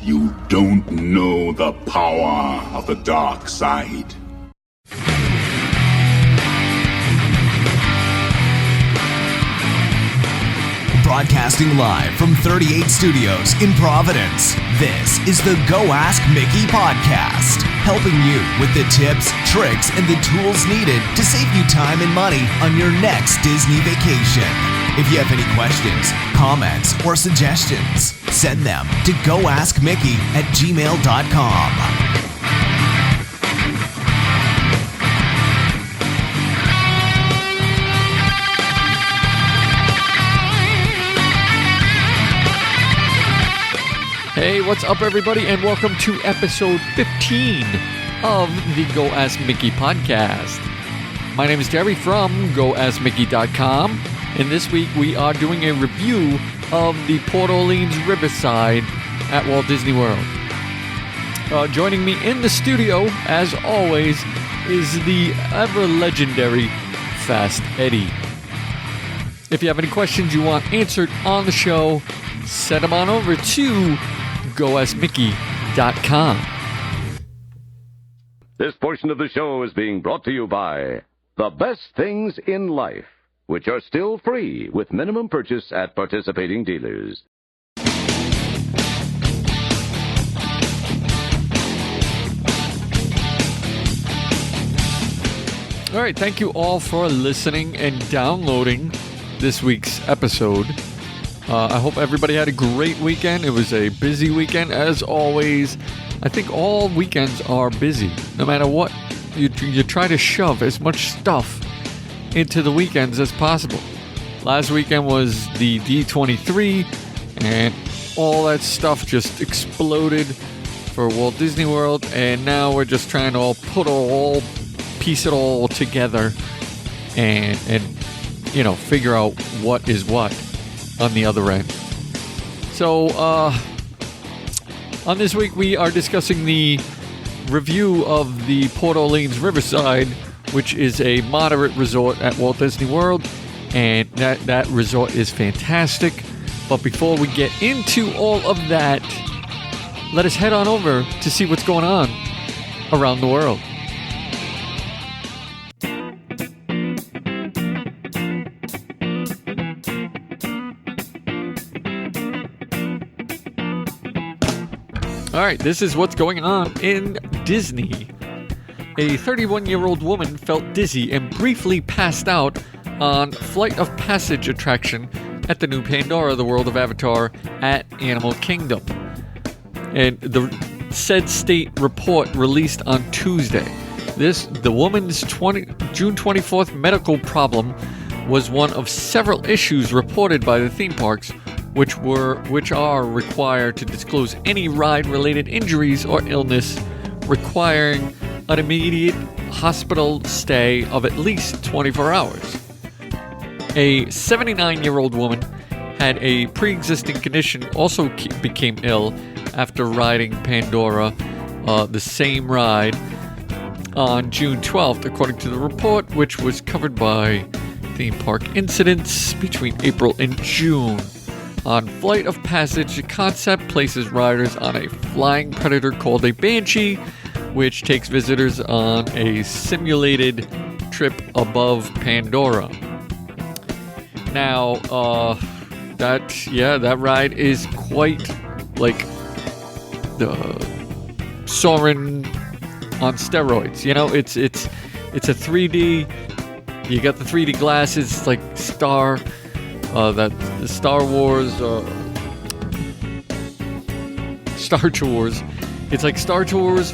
You don't know the power of the dark side. Broadcasting live from 38 Studios in Providence, this is the Go Ask Mickey podcast, helping you with the tips, tricks, and the tools needed to save you time and money on your next Disney vacation. If you have any questions, comments, or suggestions, send them to goaskmickey@gmail.com. Hey, what's up, everybody, and welcome to episode 15 of the Go Ask Mickey podcast. My name is Terry from goaskmickey.com, and this week we are doing a review of the Port Orleans Riverside at Walt Disney World. Joining me in the studio, as always, is the ever-legendary Fast Eddie. If you have any questions you want answered on the show, send them on over to goaskmickey.com. This portion of the show is being brought to you by The Best Things in Life, which are still free with minimum purchase at participating dealers. All right, thank you all for listening and downloading this week's episode. I hope everybody had a great weekend. It was a busy weekend, as always. I think all weekends are busy. No matter what, you try to shove as much stuff into the weekends as possible. Last weekend was the D23, and all that stuff just exploded for Walt Disney World, and now we're just trying to piece it all together and figure out what is what on the other end. So, on this week we are discussing the review of the Port Orleans Riverside, which is a moderate resort at Walt Disney World, and that resort is fantastic. But before we get into all of that, let us head on over to see what's going on around the world. All right, this is what's going on in Disney. A 31-year-old woman felt dizzy and briefly passed out on Flight of Passage attraction at the new Pandora, the World of Avatar, at Animal Kingdom. And the said state report released on Tuesday. The woman's June 24th medical problem was one of several issues reported by the theme parks, which are required to disclose any ride-related injuries or illness requiring an immediate hospital stay of at least 24 hours. A 79-year-old woman had a pre-existing condition, also became ill after riding Pandora, the same ride, on June 12th, according to the report, which was covered by theme park incidents between April and June. On Flight of Passage, the concept places riders on a flying predator called a Banshee, which takes visitors on a simulated trip above Pandora. Now, that ride is quite like the Soarin' on steroids. You know, it's a 3D. You got the 3D glasses, like the Star Tours. It's like Star Tours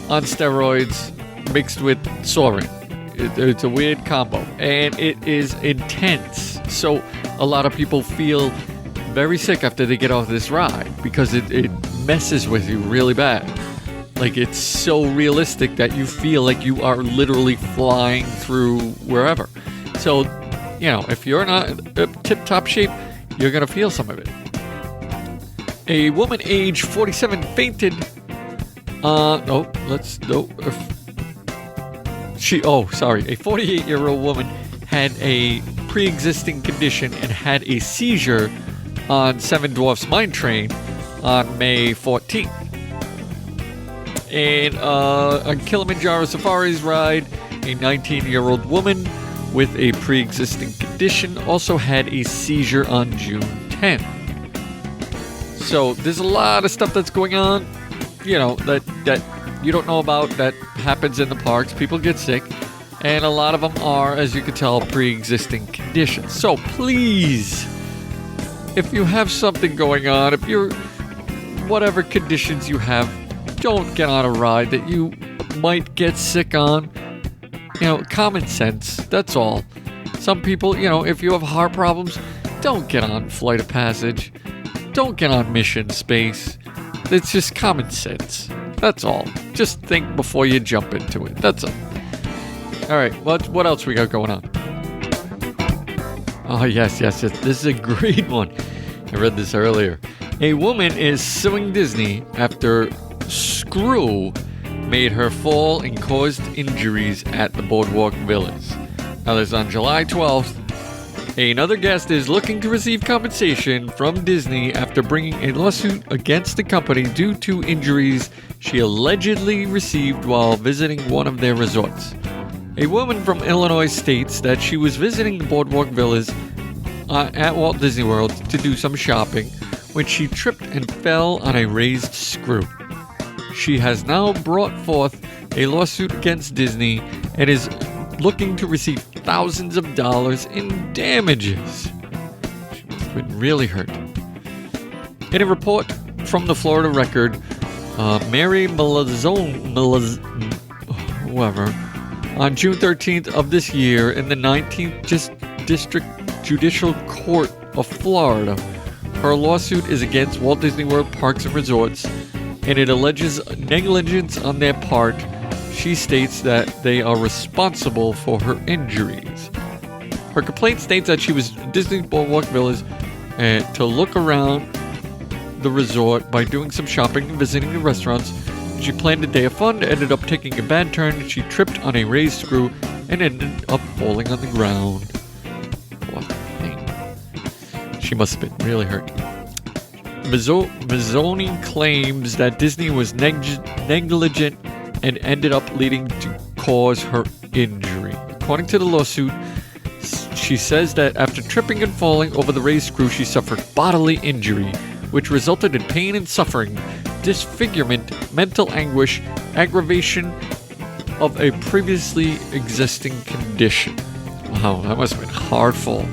on steroids mixed with Soarin'. It's a weird combo, and it is intense. So a lot of people feel very sick after they get off this ride because it messes with you really bad. Like, it's so realistic that you feel like you are literally flying through wherever. So, if you're not in tip-top shape, you're going to feel some of it. A woman aged 47 fainted. A 48-year-old woman had a pre-existing condition and had a seizure on Seven Dwarfs Mine Train on May 14th. And on Kilimanjaro Safari's ride, a 19-year-old woman with a pre-existing condition also had a seizure on June 10th. So there's a lot of stuff that's going on, that you don't know about that happens in the parks. People get sick, and a lot of them are, as you can tell, pre-existing conditions. So please, if you have something going on, if you're whatever conditions you have, don't get on a ride that you might get sick on. Common sense, that's all. Some people, if you have heart problems, don't get on Flight of Passage. Don't get on Mission Space. It's just common sense. That's all. Just think before you jump into it. That's all. All right, what else we got going on? Oh, yes. This is a great one. I read this earlier. A woman is suing Disney after screw made her fall and caused injuries at the Boardwalk Villas. Now, this is on July 12th. Another guest is looking to receive compensation from Disney after bringing a lawsuit against the company due to injuries she allegedly received while visiting one of their resorts. A woman from Illinois states that she was visiting the Boardwalk Villas at Walt Disney World to do some shopping when she tripped and fell on a raised screw. She has now brought forth a lawsuit against Disney and is looking to receive thousands of dollars in damages. She must have been really hurt. In a report from the Florida Record, Mary whoever, on June 13th of this year in the 19th District Judicial Court of Florida, her lawsuit is against Walt Disney World Parks and Resorts, and it alleges negligence on their part. She states that they are responsible for her injuries. Her complaint states that she was at Disney Boardwalk Villas to look around the resort by doing some shopping and visiting the restaurants. She planned a day of fun, ended up taking a bad turn. She tripped on a raised screw and ended up falling on the ground. What a thing. She must have been really hurt. Mazzoni claims that Disney was negligent and ended up leading to cause her injury. According to the lawsuit, she says that after tripping and falling over the raised screw, she suffered bodily injury, which resulted in pain and suffering, disfigurement, mental anguish, aggravation of a previously existing condition. Wow, that must have been hardful.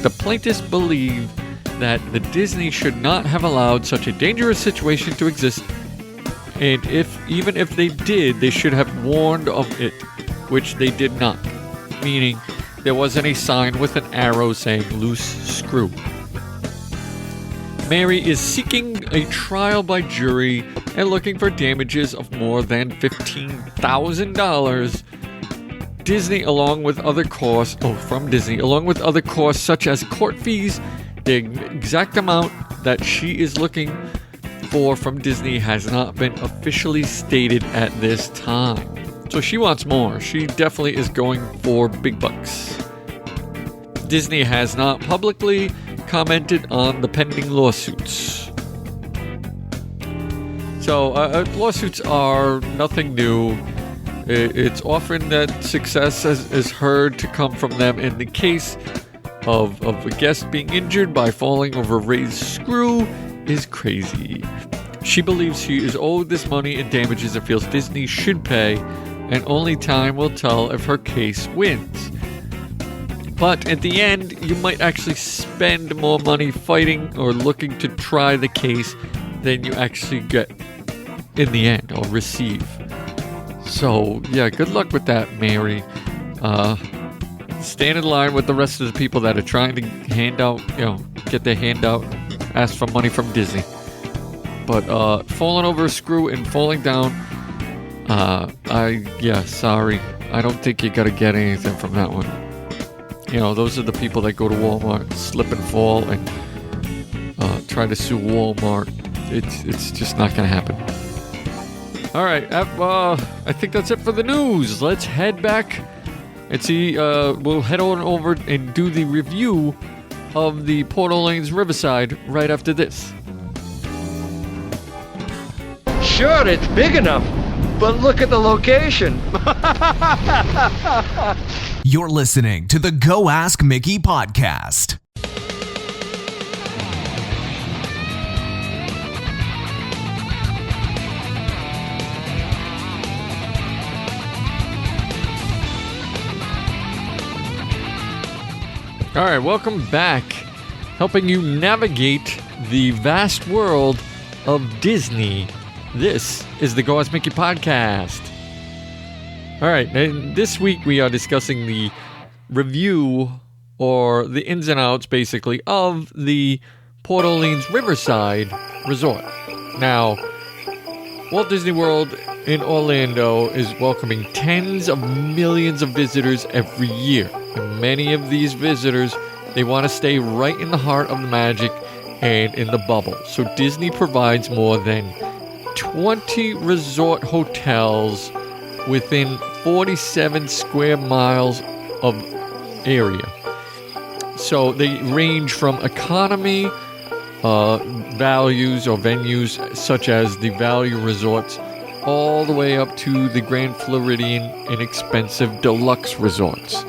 The plaintiffs believe that the Disney should not have allowed such a dangerous situation to exist, and even if they did, they should have warned of it, which they did not, meaning there wasn't a sign with an arrow saying loose screw. Mary is seeking a trial by jury and looking for damages of more than $15,000. Disney, along with other costs such as court fees. The exact amount that she is looking for from Disney has not been officially stated at this time. So she wants more. She definitely is going for big bucks. Disney has not publicly commented on the pending lawsuits. So lawsuits are nothing new. It's often that success is heard to come from them. In the case of a guest being injured by falling over a raised screw is crazy. She believes she is owed this money in damages and feels Disney should pay, and only time will tell if her case wins. But at the end, you might actually spend more money fighting or looking to try the case than you actually get in the end or receive. So, yeah, good luck with that, Mary. Stand in line with the rest of the people that are trying to get their hand out, ask for money from Disney. But falling over a screw and falling down, sorry. I don't think you gotta get anything from that one. Those are the people that go to Walmart, slip and fall, and try to sue Walmart. It's just not gonna happen. All right, I think that's it for the news. Let's head back and see. We'll head on over and do the review of the Port Orleans Riverside right after this. Sure, it's big enough, but look at the location. You're listening to the Go Ask Mickey podcast. All right, welcome back. Helping you navigate the vast world of Disney. This is the Go Ask Mickey podcast. All right, and this week we are discussing the review, or the ins and outs, basically, of the Port Orleans Riverside Resort. Now, Walt Disney World in Orlando is welcoming tens of millions of visitors every year. And many of these visitors, they want to stay right in the heart of the magic and in the bubble. So Disney provides more than 20 resort hotels within 47 square miles of area. So they range from economy values or venues such as the value resorts all the way up to the Grand Floridian inexpensive deluxe resorts.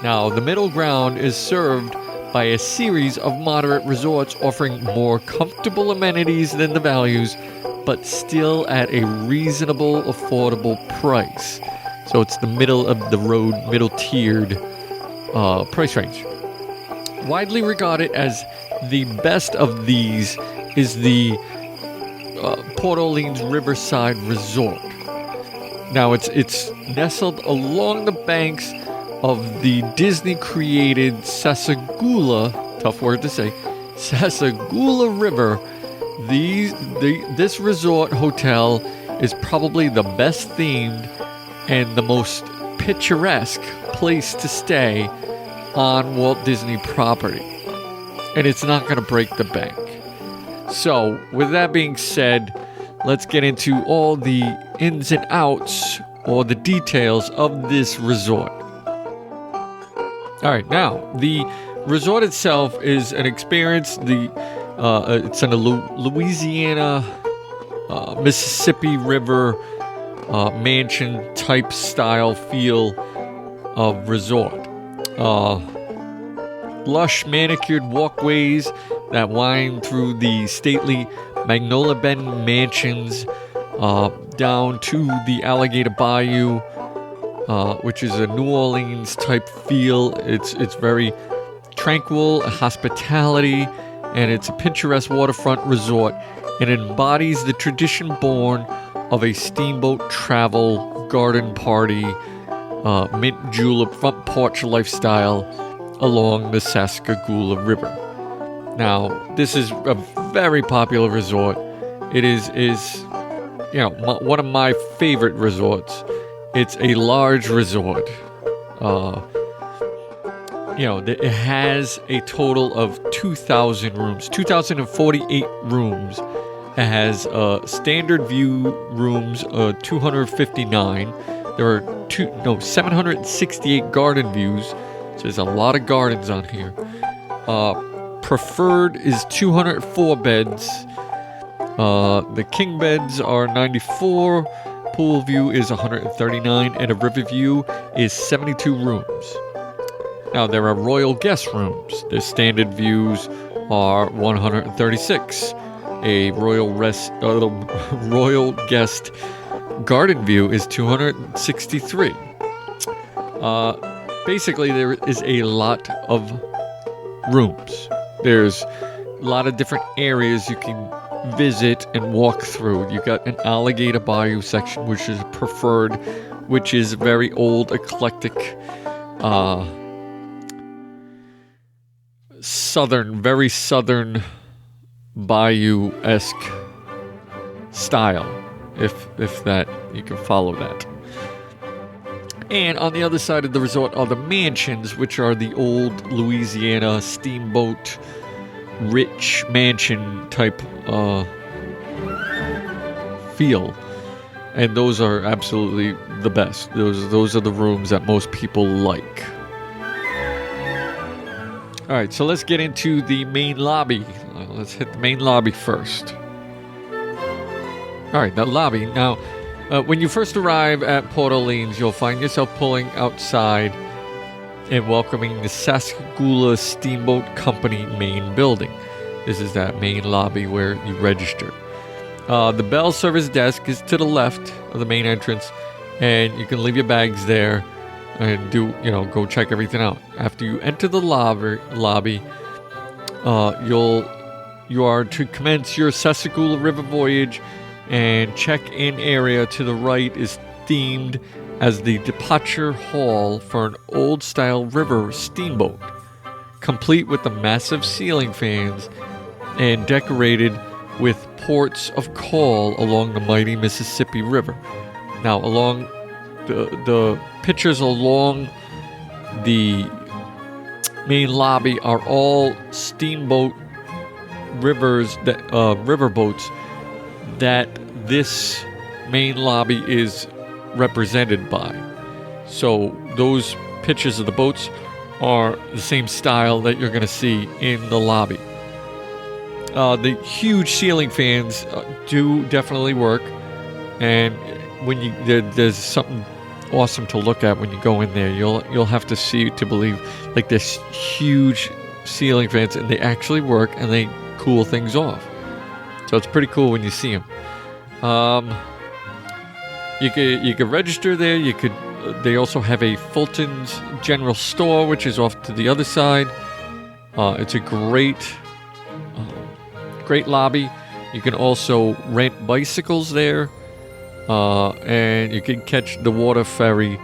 Now, the middle ground is served by a series of moderate resorts offering more comfortable amenities than the values, but still at a reasonable, affordable price. So it's the middle of the road, middle-tiered price range. Widely regarded as the best of these is the Port Orleans Riverside Resort. Now, it's nestled along the banks of the Disney-created Sassagoula, tough word to say, Sassagoula River. This resort hotel is probably the best themed and the most picturesque place to stay on Walt Disney property. And it's not going to break the bank. So, with that being said, let's get into all the ins and outs or the details of this resort. All right, now, the resort itself is an experience. It's in a Louisiana, Mississippi River mansion type style feel of resort. Lush manicured walkways that wind through the stately Magnolia Bend mansions down to the Alligator Bayou, which is a New Orleans type feel. It's very tranquil, hospitality, and it's a picturesque waterfront resort, and embodies the tradition born of a steamboat travel, garden party, mint julep front porch lifestyle along the Sassagoula River. Now, this is a very popular resort. It is one of my favorite resorts. It's a large resort. It has a total of 2,000 rooms, 2,048 rooms. It has standard view rooms, 259. There are 768 garden views. So there's a lot of gardens on here. Preferred is 204 beds. The king beds are 94. Pool view is 139, and a river view is 72 rooms. Now, there are royal guest rooms. The standard views are 136. A royal guest garden view is 263. Basically, there is a lot of rooms. There's a lot of different areas you can visit and walk through. You got an Alligator Bayou section, which is preferred, which is very old, eclectic, very southern bayou-esque style, if that you can follow that. And on the other side of the resort are the mansions, which are the old Louisiana steamboat rich mansion type feel. And those are absolutely the best. Those are the rooms that most people like. All right, so let's get into the main lobby. Let's hit the main lobby first. All right, the lobby. Now, when you first arrive at Port Orleans, you'll find yourself pulling outside and welcoming the Sassagoula Steamboat Company main building. This is that main lobby where you register. The bell service desk is to the left of the main entrance, and you can leave your bags there and go check everything out. After you enter the lobby, you are to commence your Sassagoula River voyage, and check-in area to the right is themed as the departure hall for an old-style river steamboat, complete with the massive ceiling fans and decorated with ports of call along the mighty Mississippi River. Now, along the pictures along the main lobby are all steamboat riverboats that this main lobby is represented by. So those pictures of the boats are the same style that you're going to see in the lobby. The huge ceiling fans do definitely work, and when there's something awesome to look at when you go in there. You'll have to see to believe. Like this huge ceiling fans, and they actually work, and they cool things off. So it's pretty cool when you see them. You could register there. They also have a Fulton's general store, which is off to the other side. It's a great lobby. You can also rent bicycles there, and you can catch the water ferry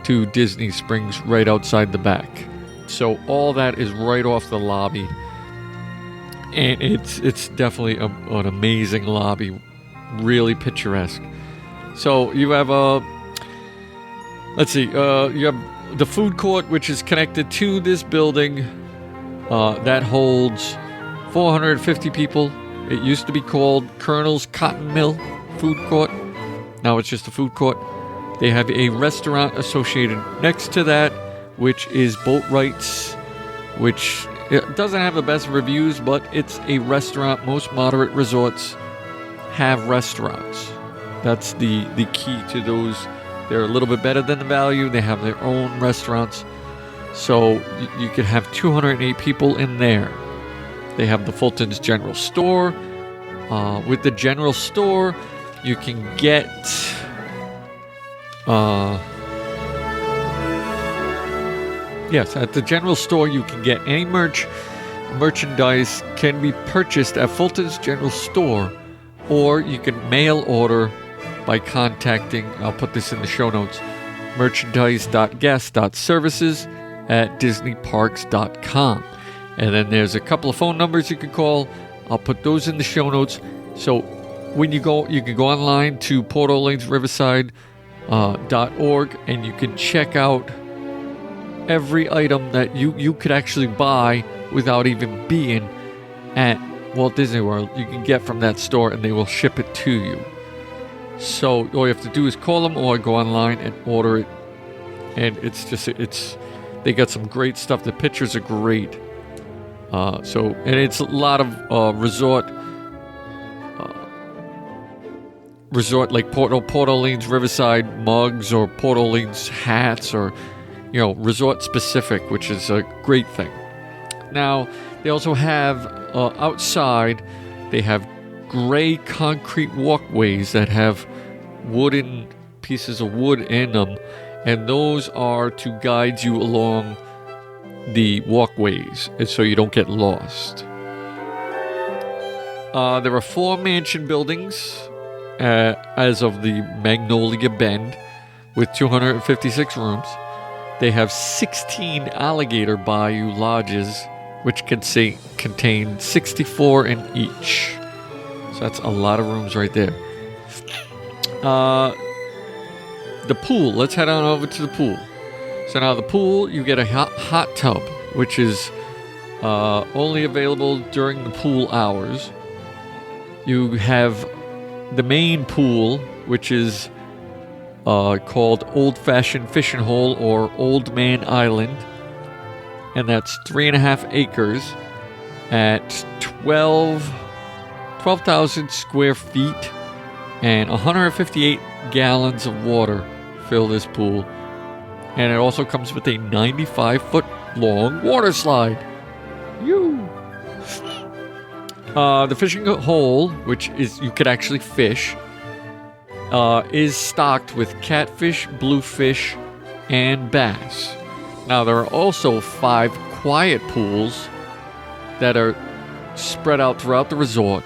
to Disney Springs right outside the back. So all that is right off the lobby, and it's definitely an amazing lobby, really picturesque. So you have you have the food court, which is connected to this building. That holds 450 people. It used to be called Colonel's Cotton Mill Food Court. Now it's just a food court. They have a restaurant associated next to that, which is Boatwright's, which it doesn't have the best reviews, but it's a restaurant. Most moderate resorts have restaurants. That's the key to those. They're a little bit better than the value. They have their own restaurants. So you could have 208 people in there. They have the Fulton's General Store. With the General Store, you can get at the General Store you can get any merchandise can be purchased at Fulton's General Store, or you can mail order by contacting, I'll put this in the show notes, merchandise.guest.services@disneyparks.com. And then there's a couple of phone numbers you can call. I'll put those in the show notes. So when you go, you can go online to Port Orleans Riverside .org, and you can check out every item that you could actually buy without even being at Walt Disney World. You can get from that store, and they will ship it to you. So all you have to do is call them or go online and order it. And they got some great stuff. The pictures are great. And it's a lot of resort like Port Orleans Riverside mugs or Port Orleans hats, or resort specific, which is a great thing. Now they also have outside, they have gray concrete walkways that have wooden pieces of wood in them, and those are to guide you along the walkways, and so you don't get lost. There are 4 mansion buildings as of the Magnolia Bend, with 256 rooms. They have 16 alligator bayou lodges, which can contain 64 in each. So that's a lot of rooms right there. The pool. Let's head on over to the pool. So now the pool, you get a hot tub, which is only available during the pool hours. You have the main pool, which is called Old Fashioned Fishing Hole or Old Man Island. And that's 3.5 acres at 12,000 square feet. And 158 gallons of water fill this pool. And it also comes with a 95-foot long water slide. The fishing hole, which is you could actually fish, is stocked with catfish, bluefish, and bass. Now, there are also 5 quiet pools that are spread out throughout the resort,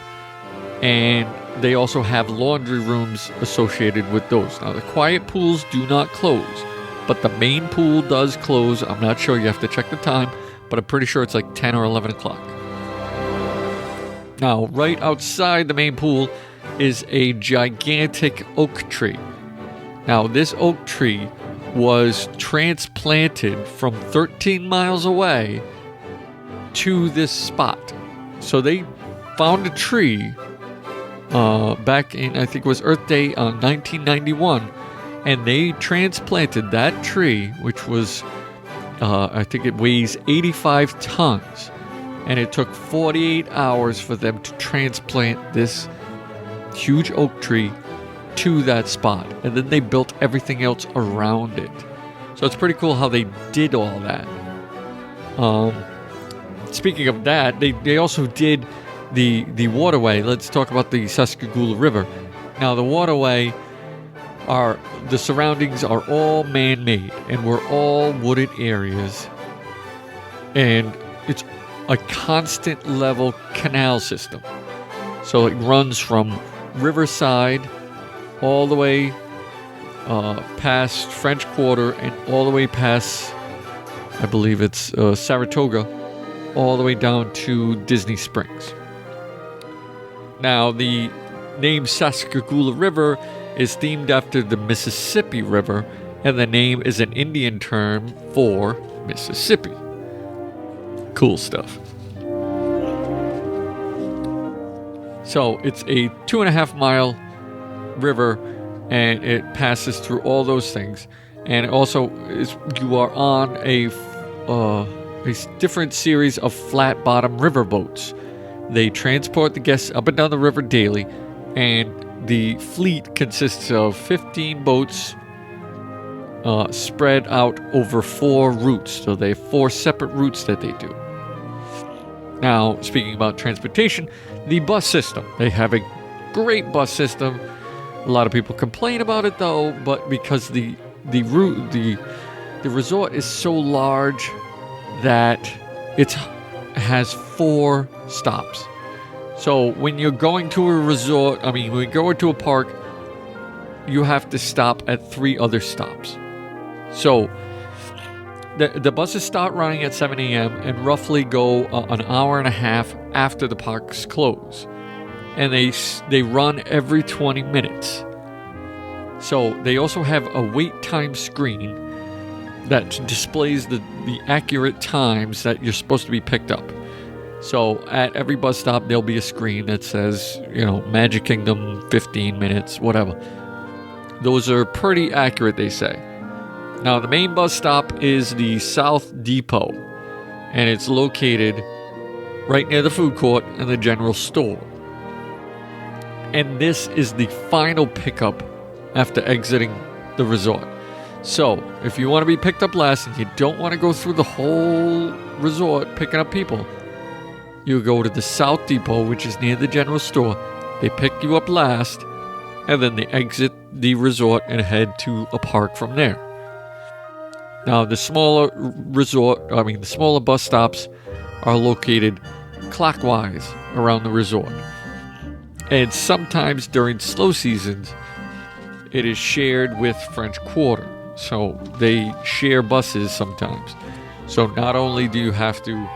and they also have laundry rooms associated with those. Now, the quiet pools do not close, but the main pool does close. I'm not sure, you have to check the time, but I'm pretty sure it's like 10 or 11 o'clock. Now, right outside the main pool is a gigantic oak tree. Now, this oak tree was transplanted from 13 miles away to this spot. So they found a tree back in, I think it was Earth Day on 1991, and they transplanted that tree, which was, I think it weighs 85 tons, and it took 48 hours for them to transplant this huge oak tree to that spot, and then they built everything else around it. So it's pretty cool how they did all that. Speaking of that, they also did the waterway. Let's talk about the Sassagoula River. Now, the waterway, the surroundings are all man-made, and we're all wooded areas, and it's a constant level canal system. So it runs from Riverside all the way past French Quarter and all the way past, I believe it's Saratoga, all the way down to Disney Springs. Now, the name Sassagoula River is themed after the Mississippi River, and the name is an Indian term for Mississippi. Cool stuff. So it's a 2.5 mile river, and it passes through all those things. And it also is, you are on a different series of flat bottom river boats. They transport the guests up and down the river daily, and the fleet consists of 15 boats spread out over 4 routes. So they have 4 separate routes that they do. Now, speaking about transportation, the bus system. They have a great bus system. A lot of people complain about it, though, but because the resort is so large that it has 4 stops. So when you're going to a resort, when you go into a park, you have to stop at 3 other stops. So the buses start running at 7 a.m. and roughly go an hour and a half after the parks close. And they run every 20 minutes. So they also have a wait time screen that displays the accurate times that you're supposed to be picked up. So at every bus stop, there'll be a screen that says, Magic Kingdom, 15 minutes, whatever. Those are pretty accurate, they say. Now, the main bus stop is the South Depot, and it's located right near the food court and the general store. And this is the final pickup after exiting the resort. So, if you want to be picked up last and you don't want to go through the whole resort picking up people, you go to the South Depot, which is near the general store. They pick you up last, and then they exit the resort and head to a park from there. Now, the smaller bus stops are located clockwise around the resort. And sometimes during slow seasons, it is shared with French Quarter. So they share buses sometimes. So not only do you have to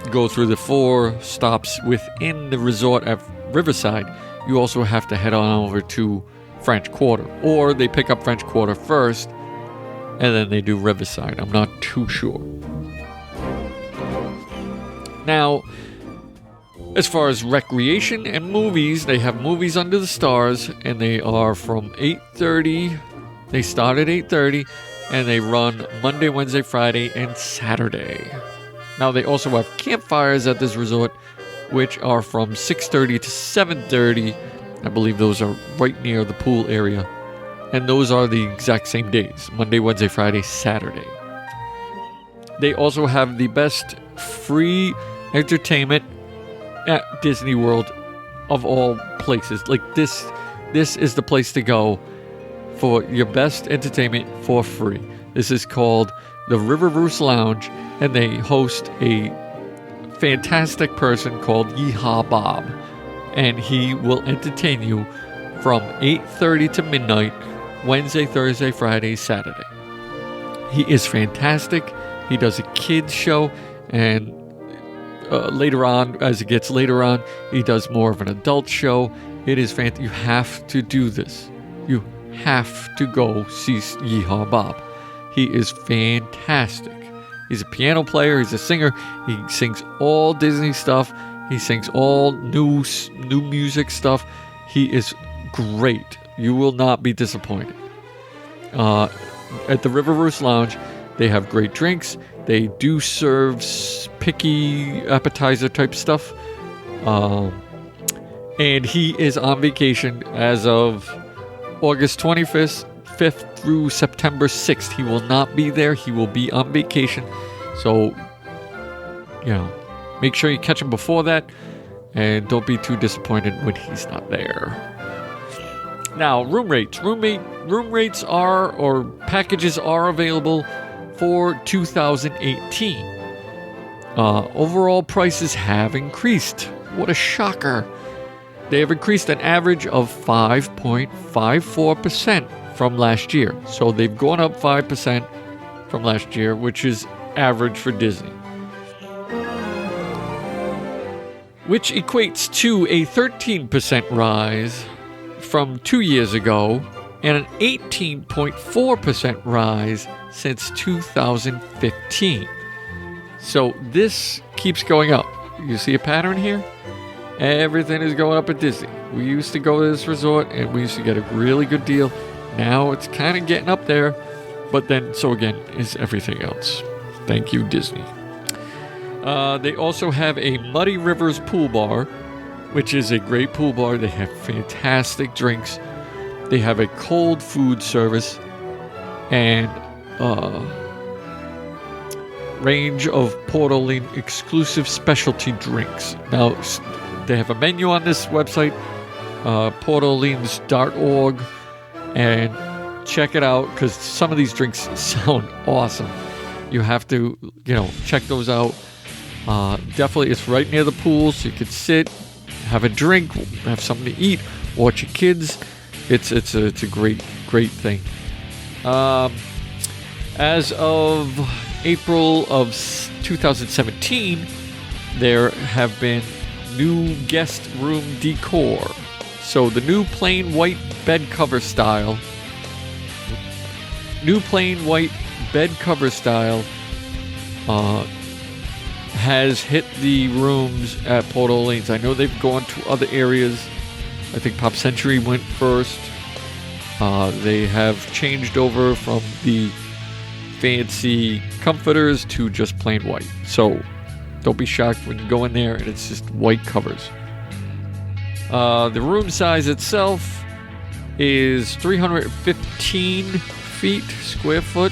go through the 4 stops within the resort at Riverside, you also have to head on over to French Quarter. Or they pick up French Quarter first, and then they do Riverside. I'm not too sure. Now, as far as recreation and movies, they have movies under the stars, and they are from 8:30. They start at 8:30, and they run Monday, Wednesday, Friday, and Saturday. Now, they also have campfires at this resort, which are from 6:30 to 7:30, I believe those are right near the pool area. And those are the exact same days, Monday, Wednesday, Friday, Saturday. They also have the best free entertainment at Disney World of all places. Like this is the place to go for your best entertainment for free. This is called the Riverside Lounge, and they host a fantastic person called Yeehaw Bob, and he will entertain you from 8:30 to midnight, Wednesday, Thursday, Friday, Saturday. He is fantastic. He does a kids show, and later on, as it gets later on, he does more of an adult show. It is fantastic. You have to do this. You have to go see Yeehaw Bob. He is fantastic. He's a piano player. He's a singer. He sings all Disney stuff. He sings all new music stuff. He is great. You will not be disappointed. At the Riverside Lounge, they have great drinks. They do serve picky appetizer type stuff. And he is on vacation as of August 25th through September 6th. He will not be there. He will be on vacation. So, make sure you catch him before that. And don't be too disappointed when he's not there. Now, room rates. Room rates or packages are available for 2018. Overall prices have increased. What a shocker. They have increased an average of 5.54% from last year. So they've gone up 5% from last year, which is average for Disney. Which equates to a 13% rise from 2 years ago and an 18.4% rise since 2015. So this keeps going up. You see a pattern here? Everything is going up at Disney. We used to go to this resort and we used to get a really good deal. Now it's kind of getting up there. But then, so again, is everything else. Thank you, Disney. They also have a Muddy Rivers pool bar, which is a great pool bar. They have fantastic drinks. They have a cold food service and range of Port Orleans exclusive specialty drinks. Now, they have a menu on this website, portorleans.org, and check it out because some of these drinks sound awesome. You have to, check those out. Definitely, it's right near the pool, so you could sit, have a drink, have something to eat, watch your kids. It's a great thing. As of April of 2017, there have been new guest room decor. So the new plain white bed cover style has hit the rooms at Port Orleans. I know they've gone to other areas. I think Pop Century went first. They have changed over from the fancy comforters to just plain white. So don't be shocked when you go in there and it's just white covers. The room size itself is 315 square feet.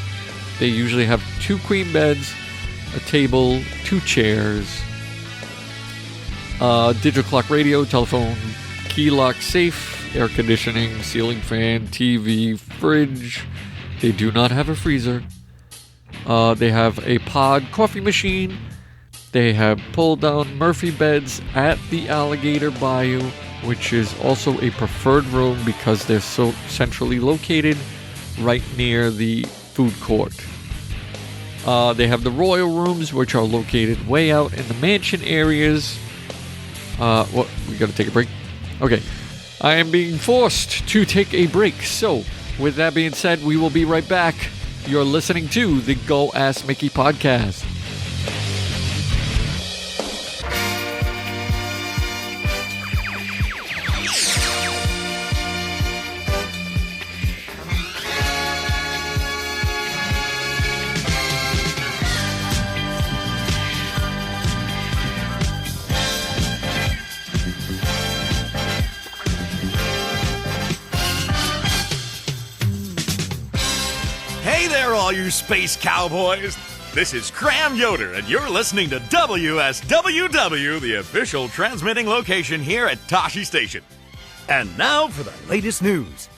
They usually have 2 queen beds, a table, 2 chairs, digital clock radio, telephone, key lock safe, air conditioning, ceiling fan, TV, fridge. They do not have a freezer. They have a pod coffee machine. They have pull-down Murphy beds at the Alligator Bayou, which is also a preferred room because they're so centrally located right near the food court. They have the Royal Rooms, which are located way out in the mansion areas. We gotta take a break? Okay. I am being forced to take a break. So, with that being said, we will be right back. You're listening to the Go Ask Mickey podcast. all you space cowboys. This is Cram Yoder, and you're listening to WSWW, the official transmitting location here at Tashi Station. And now for the latest news.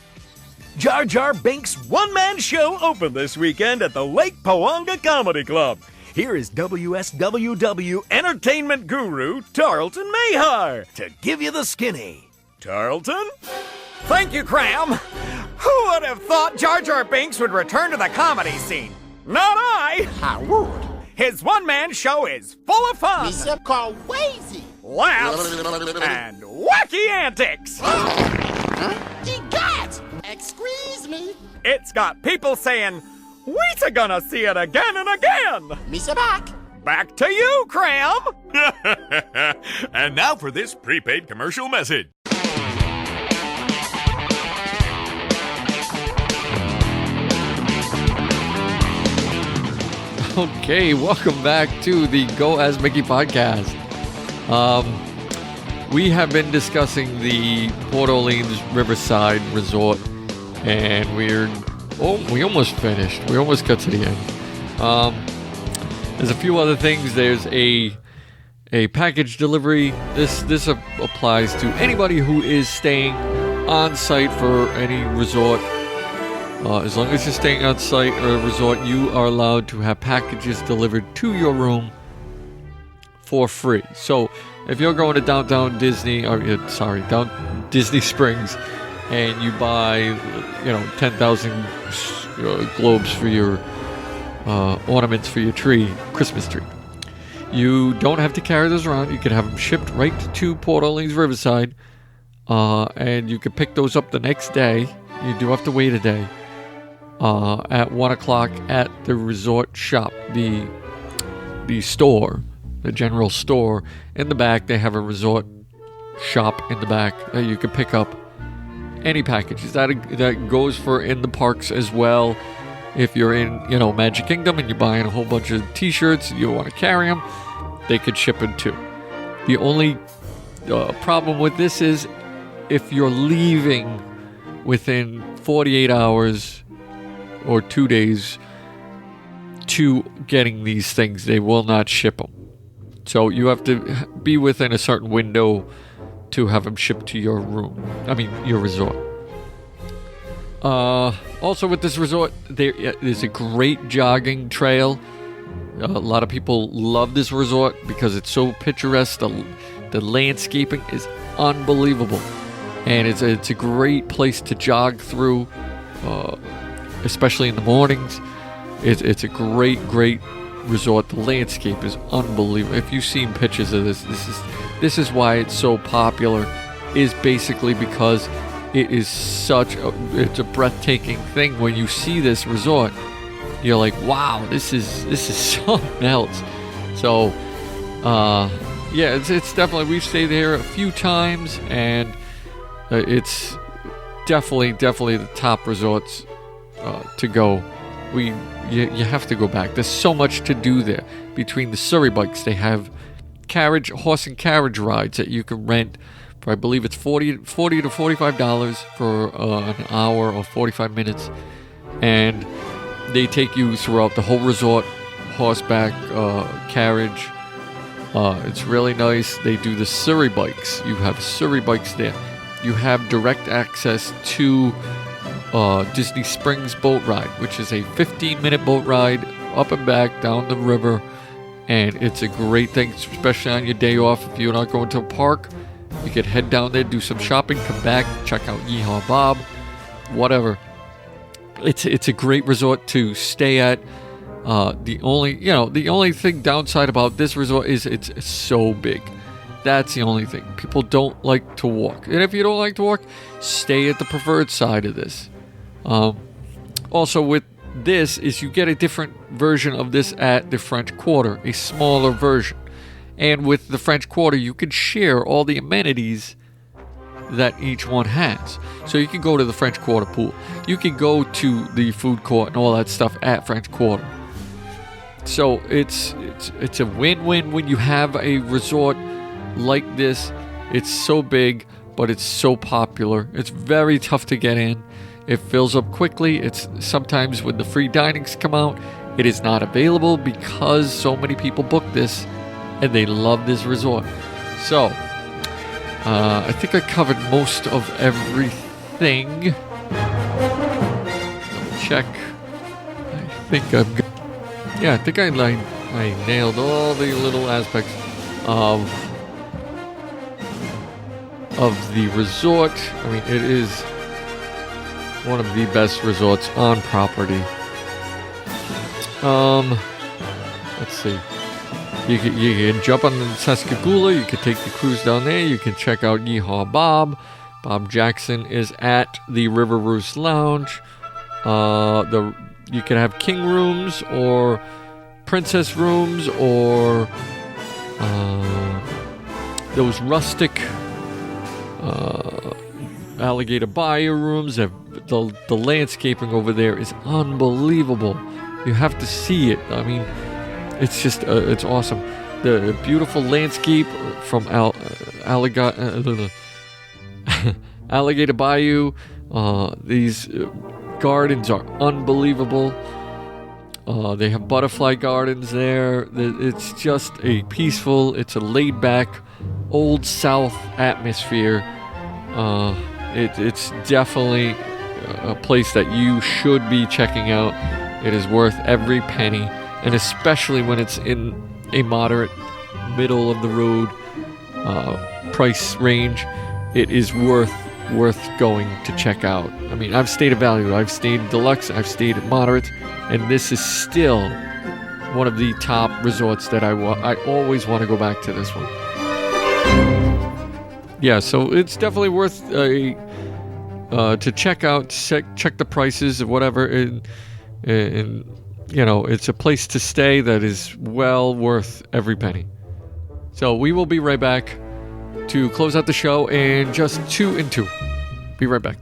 Jar Jar Binks' one-man show opened this weekend at the Lake Powonga Comedy Club. Here is WSWW entertainment guru Tarleton Mayhar to give you the skinny. Tarleton? Thank you, Cram. Who would have thought Jar Jar Binks would return to the comedy scene? Not I. I would. His one-man show is full of fun, Mr. Crazy. laughs, and wacky antics. Ye gods! Excuse me. It's got people saying, "We're gonna see it again and again." Mr. Back. Back to you, Cram. And now for this prepaid commercial message. Okay, welcome back to the Go As Mickey podcast. We have been discussing the Port Orleans Riverside Resort, and we almost finished. We almost got to the end. There's a few other things. There's a package delivery. This applies to anybody who is staying on site for any resort. As long as you're staying on site or a resort, you are allowed to have packages delivered to your room for free. So if you're going to down Disney Springs, and you buy, 10,000 globes for your ornaments for your Christmas tree, you don't have to carry those around. You can have them shipped right to Port Orleans Riverside, and you can pick those up the next day. You do have to wait a day. At 1 o'clock at the resort shop, the store, the general store in the back. They have a resort shop in the back that you can pick up any packages. That goes for in the parks as well. If you're in, Magic Kingdom and you're buying a whole bunch of T-shirts, you want to carry them, they could ship them too. The only problem with this is if you're leaving within 48 hours or 2 days to getting these things, they will not ship them. So you have to be within a certain window to have them shipped to your your resort. Also with this resort, there is a great jogging trail. A lot of people love this resort because it's so picturesque. The landscaping is unbelievable, and it's a great place to jog through. Especially in the mornings. It's a great resort. The landscape is unbelievable. If you've seen pictures of this is why it's so popular, is basically because it is it's a breathtaking thing. When you see this resort, you're like, wow, this is something else. So it's definitely, we've stayed there a few times, and it's definitely the top resorts to go. You have to go back. There's so much to do there. Between the Surrey bikes, they have horse and carriage rides that you can rent for, I believe it's $40 to $45 for an hour or 45 minutes, and they take you throughout the whole resort, horseback carriage. It's really nice. They do the Surrey bikes. You have Surrey bikes there. You have direct access to Disney Springs boat ride, which is a 15-minute boat ride up and back down the river, and it's a great thing, especially on your day off. If you're not going to a park, you could head down there, do some shopping, come back, check out Yeehaw Bob, whatever. It's a great resort to stay at. The only thing downside about this resort is it's so big. That's the only thing. People don't like to walk, and if you don't like to walk, stay at the preferred side of this. Also with this is you get a different version of this at the French Quarter, a smaller version. And with the French Quarter, you can share all the amenities that each one has. So you can go to the French Quarter pool. You can go to the food court and all that stuff at French Quarter. So it's a win-win when you have a resort like this. It's so big, but it's so popular. It's very tough to get in. It fills up quickly. It's sometimes when the free dinings come out, it is not available because so many people book this and they love this resort. So, I think I covered most of everything. Double check. I think I nailed all the little aspects of the resort. I mean, it is one of the best resorts on property. Let's see. You can jump on the Sascagoula. You can take the cruise down there. You can check out Yeehaw Bob. Bob Jackson is at the River Roost Lounge. You can have king rooms or princess rooms or those rustic alligator bayou rooms. The landscaping over there is unbelievable. You have to see it. I mean, it's just it's awesome. The beautiful landscape from Alligator Bayou. These gardens are unbelievable. They have butterfly gardens there. It's just it's a laid-back, old South atmosphere. It's definitely a place that you should be checking out. It is worth every penny, and especially when it's in a moderate, middle of the road price range, it is worth going to check out. I mean, I've stayed at value, I've stayed deluxe, I've stayed at moderate, and this is still one of the top resorts that I always want to go back to this one. Yeah, so it's definitely worth to check out, check the prices or whatever, and you know, it's a place to stay that is well worth every penny. So we will be right back to close out the show in just 2 and 2. Be right back.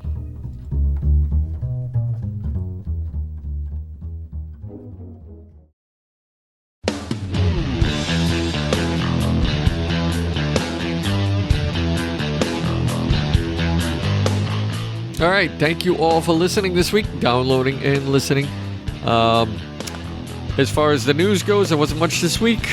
All right, thank you all for listening this week, downloading and listening. As far as the news goes, there wasn't much this week,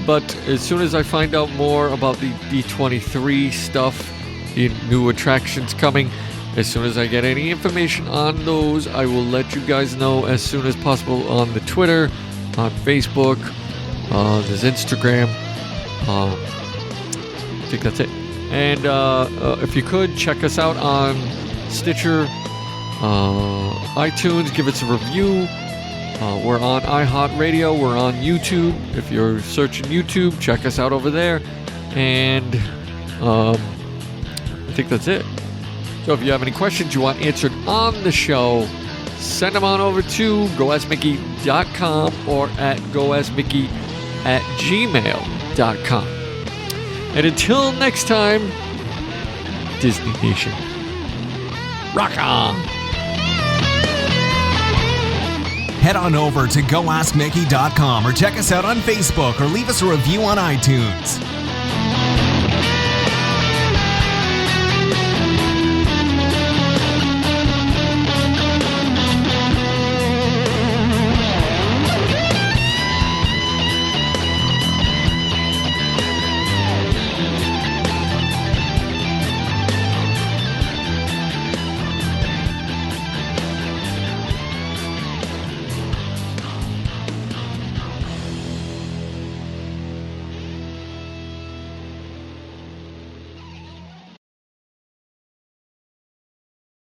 but as soon as I find out more about the D23 stuff, the new attractions coming, as soon as I get any information on those, I will let you guys know as soon as possible on the Twitter, on Facebook, there's Instagram. I think that's it. And if you could, check us out on Stitcher, iTunes, give us a review. We're on iHeartRadio, we're on YouTube. If you're searching YouTube, check us out over there. And I think that's it. So if you have any questions you want answered on the show, send them on over to goaskmickey.com or at goaskmickey@gmail.com. And until next time, Disney Nation, rock on! Head on over to goaskmickey.com or check us out on Facebook or leave us a review on iTunes.